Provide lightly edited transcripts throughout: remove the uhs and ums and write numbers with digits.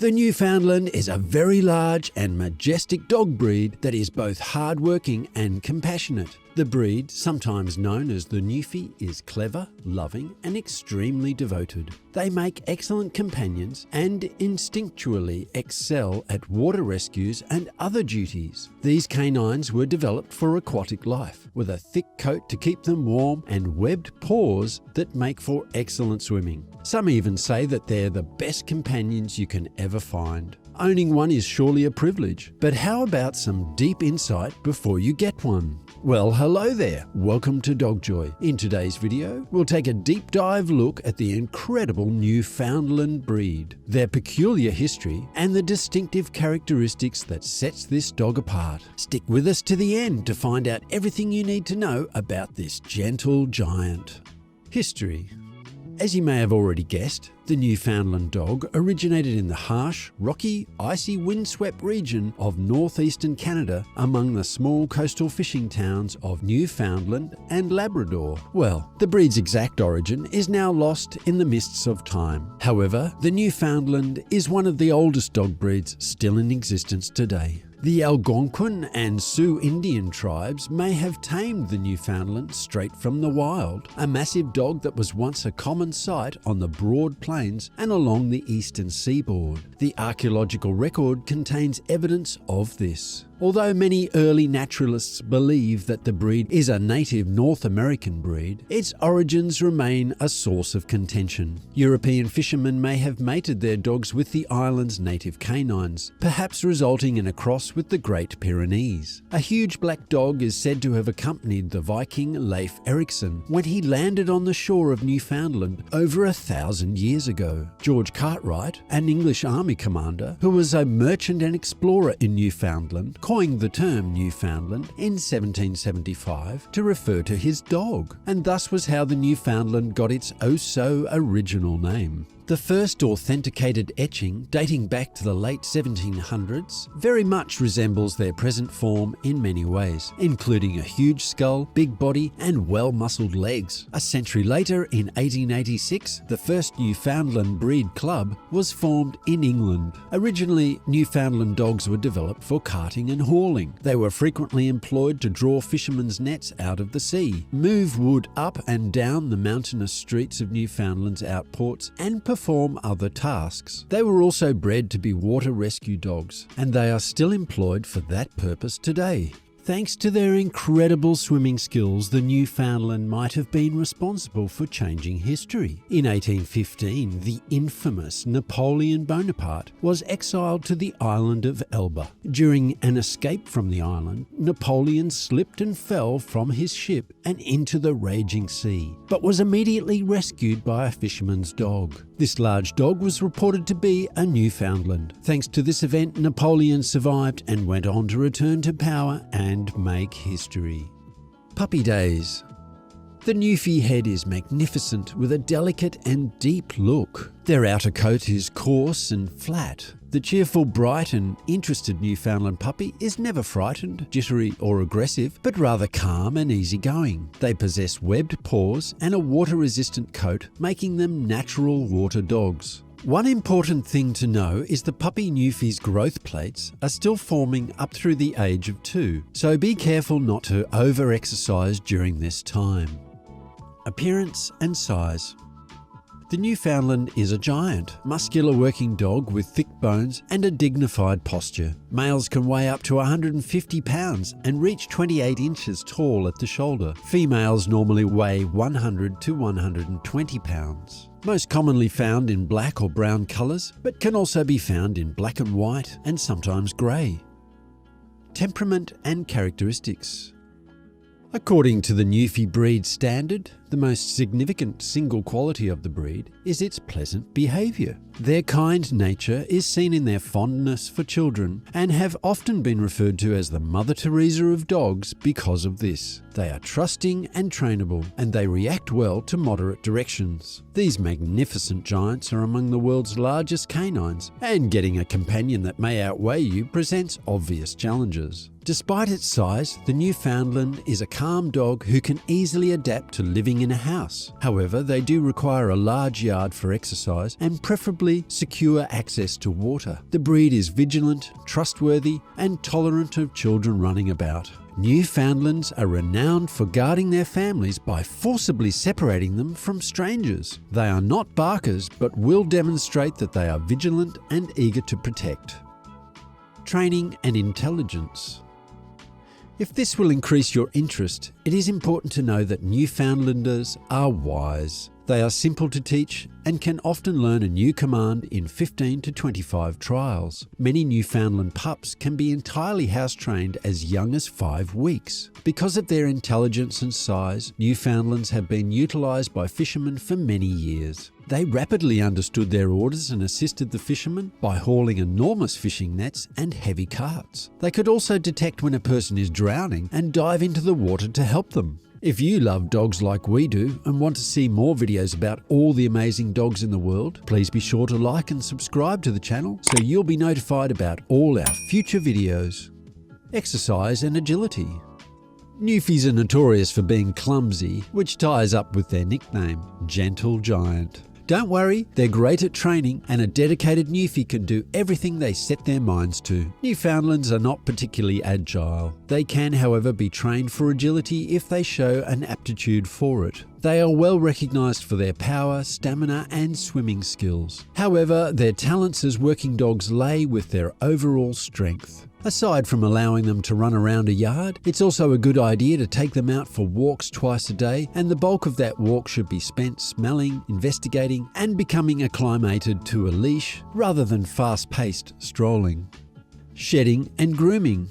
The Newfoundland is a very large and majestic dog breed that is both hardworking and compassionate. The breed, sometimes known as the Newfie, is clever, loving, and extremely devoted. They make excellent companions and instinctually excel at water rescues and other duties. These canines were developed for aquatic life, with a thick coat to keep them warm and webbed paws that make for excellent swimming. Some even say that they're the best companions you can ever find. Owning one is surely a privilege, but how about some deep insight before you get one? Well, hello there. Welcome to Dog Joy. In today's video, we'll take a deep dive look at the incredible Newfoundland breed, their peculiar history, and the distinctive characteristics that sets this dog apart. Stick with us to the end to find out everything you need to know about this gentle giant. History. As you may have already guessed, the Newfoundland dog originated in the harsh, rocky, icy, windswept region of northeastern Canada among the small coastal fishing towns of Newfoundland and Labrador. Well, the breed's exact origin is now lost in the mists of time. However, the Newfoundland is one of the oldest dog breeds still in existence today. The Algonquin and Sioux Indian tribes may have tamed the Newfoundland straight from the wild, a massive dog that was once a common sight on the broad plains and along the eastern seaboard. The archaeological record contains evidence of this. Although many early naturalists believe that the breed is a native North American breed, its origins remain a source of contention. European fishermen may have mated their dogs with the island's native canines, perhaps resulting in a cross with the Great Pyrenees. A huge black dog is said to have accompanied the Viking Leif Erikson when he landed on the shore of Newfoundland over 1,000 years ago. George Cartwright, an English army commander who was a merchant and explorer in Newfoundland, coined the term Newfoundland in 1775 to refer to his dog, and thus was how the Newfoundland got its oh-so-original name. The first authenticated etching, dating back to the late 1700s, very much resembles their present form in many ways, including a huge skull, big body, and well-muscled legs. A century later, in 1886, the first Newfoundland breed club was formed in England. Originally, Newfoundland dogs were developed for carting and hauling. They were frequently employed to draw fishermen's nets out of the sea, move wood up and down the mountainous streets of Newfoundland's outports, and perform other tasks. They were also bred to be water rescue dogs, and they are still employed for that purpose today. Thanks to their incredible swimming skills, the Newfoundland might have been responsible for changing history. In 1815, the infamous Napoleon Bonaparte was exiled to the island of Elba. During an escape from the island, Napoleon slipped and fell from his ship and into the raging sea, but was immediately rescued by a fisherman's dog. This large dog was reported to be a Newfoundland. Thanks to this event, Napoleon survived and went on to return to power and make history. Puppy days. The Newfie head is magnificent with a delicate and deep look. Their outer coat is coarse and flat. The cheerful, bright and interested Newfoundland puppy is never frightened, jittery or aggressive, but rather calm and easygoing. They possess webbed paws and a water-resistant coat, making them natural water dogs. One important thing to know is the puppy Newfie's growth plates are still forming up through the age of 2, so be careful not to over-exercise during this time. Appearance and size. The Newfoundland is a giant, muscular working dog with thick bones and a dignified posture. Males can weigh up to 150 pounds and reach 28 inches tall at the shoulder. Females normally weigh 100 to 120 pounds. Most commonly found in black or brown colours, but can also be found in black and white and sometimes grey. Temperament and characteristics. According to the Newfie breed standard, the most significant single quality of the breed is its pleasant behaviour. Their kind nature is seen in their fondness for children and have often been referred to as the Mother Teresa of dogs because of this. They are trusting and trainable, and they react well to moderate directions. These magnificent giants are among the world's largest canines, and getting a companion that may outweigh you presents obvious challenges. Despite its size, the Newfoundland is a calm dog who can easily adapt to living in a house. However, they do require a large yard for exercise and preferably secure access to water. The breed is vigilant, trustworthy, and tolerant of children running about. Newfoundlands are renowned for guarding their families by forcibly separating them from strangers. They are not barkers, but will demonstrate that they are vigilant and eager to protect. Training and intelligence. If this will increase your interest, it is important to know that Newfoundlanders are wise. They are simple to teach and can often learn a new command in 15 to 25 trials. Many Newfoundland pups can be entirely house-trained as young as 5 weeks. Because of their intelligence and size, Newfoundlands have been utilised by fishermen for many years. They rapidly understood their orders and assisted the fishermen by hauling enormous fishing nets and heavy carts. They could also detect when a person is drowning and dive into the water to help them. If you love dogs like we do and want to see more videos about all the amazing dogs in the world, please be sure to like and subscribe to the channel so you'll be notified about all our future videos. Exercise and agility. Newfies are notorious for being clumsy, which ties up with their nickname, Gentle Giant. Don't worry, they're great at training, and a dedicated Newfie can do everything they set their minds to. Newfoundlands are not particularly agile. They can, however, be trained for agility if they show an aptitude for it. They are well recognised for their power, stamina and swimming skills. However, their talents as working dogs lay with their overall strength. Aside from allowing them to run around a yard, it's also a good idea to take them out for walks twice a day, and the bulk of that walk should be spent smelling, investigating and becoming acclimated to a leash rather than fast-paced strolling. Shedding and grooming.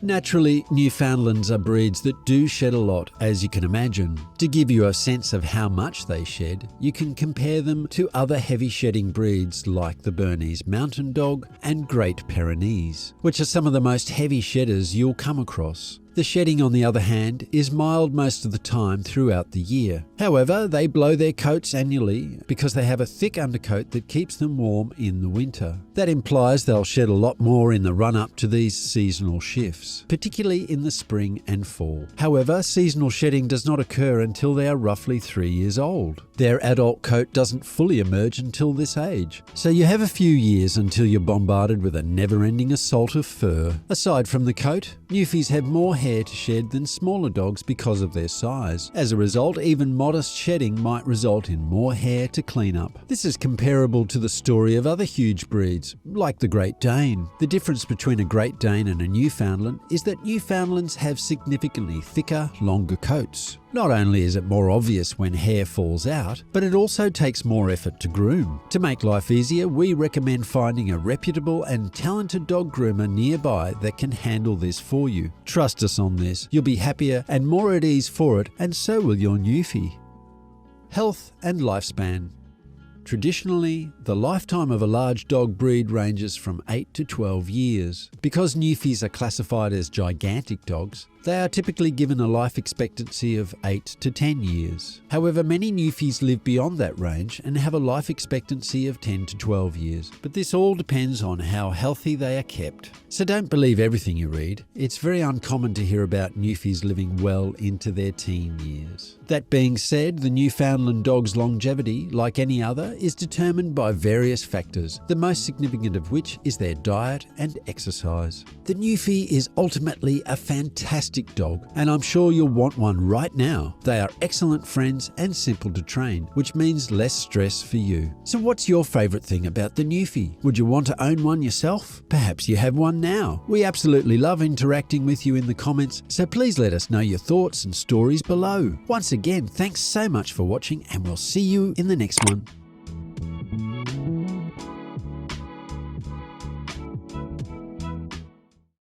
Naturally, Newfoundlands are breeds that do shed a lot, as you can imagine. To give you a sense of how much they shed, you can compare them to other heavy shedding breeds like the Bernese Mountain Dog and Great Pyrenees, which are some of the most heavy shedders you'll come across. The shedding, on the other hand, is mild most of the time throughout the year. However, they blow their coats annually because they have a thick undercoat that keeps them warm in the winter. That implies they'll shed a lot more in the run-up to these seasonal shifts, particularly in the spring and fall. However, seasonal shedding does not occur until they are roughly 3 years old. Their adult coat doesn't fully emerge until this age, so you have a few years until you're bombarded with a never-ending assault of fur. Aside from the coat, Newfies have more hair to shed than smaller dogs because of their size. As a result, even modest shedding might result in more hair to clean up. This is comparable to the story of other huge breeds, like the Great Dane. The difference between a Great Dane and a Newfoundland is that Newfoundlands have significantly thicker, longer coats. Not only is it more obvious when hair falls out, but it also takes more effort to groom. To make life easier, we recommend finding a reputable and talented dog groomer nearby that can handle this for you. Trust us on this. You'll be happier and more at ease for it, and so will your Newfie. Health and lifespan. Traditionally, the lifetime of a large dog breed ranges from 8 to 12 years. Because Newfies are classified as gigantic dogs, they are typically given a life expectancy of 8 to 10 years. However, many Newfies live beyond that range and have a life expectancy of 10 to 12 years, but this all depends on how healthy they are kept. So don't believe everything you read. It's very uncommon to hear about Newfies living well into their teen years. That being said, the Newfoundland dog's longevity, like any other, is determined by various factors, the most significant of which is their diet and exercise. The Newfie is ultimately a fantastic dog, and I'm sure you'll want one right now. They are excellent friends and simple to train, which means less stress for you. So what's your favourite thing about the Newfie? Would you want to own one yourself? Perhaps you have one now. We absolutely love interacting with you in the comments, so please let us know your thoughts and stories below. Once again, thanks so much for watching, and we'll see you in the next one.